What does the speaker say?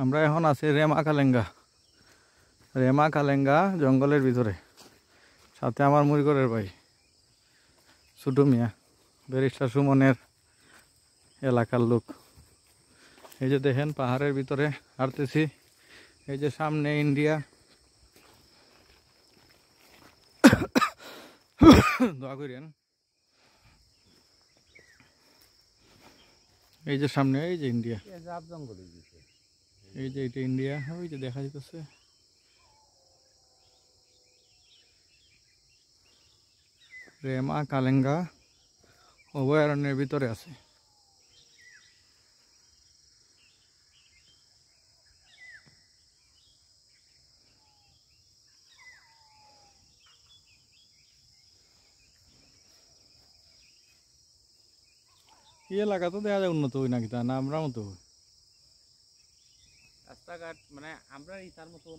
আমরা এখন আছি রেমা কালেঙ্গা জঙ্গলের ভিতরে। সাথে আমার মুরিগরের ভাই ছোটু মিয়া, ব্যারিস্টার সুমনের এলাকার লোক। এই যে দেখেন পাহাড়ের ভিতরে হাঁটতেছি। এই যে সামনে ইন্ডিয়া, দোয়া করেন। এই যে সামনে এই যে ইন্ডিয়া, এই যে এটা ইন্ডিয়া, ওই যে দেখা যাচ্ছে রেমা কালেঙ্গা অভয়ারণ্যের ভিতরে আছে। এই এলাকা তো দেখা যায় উন্নত হই নাকি, তা না আমরা মতো রাস্তাঘাট মানে আমরা তার মতো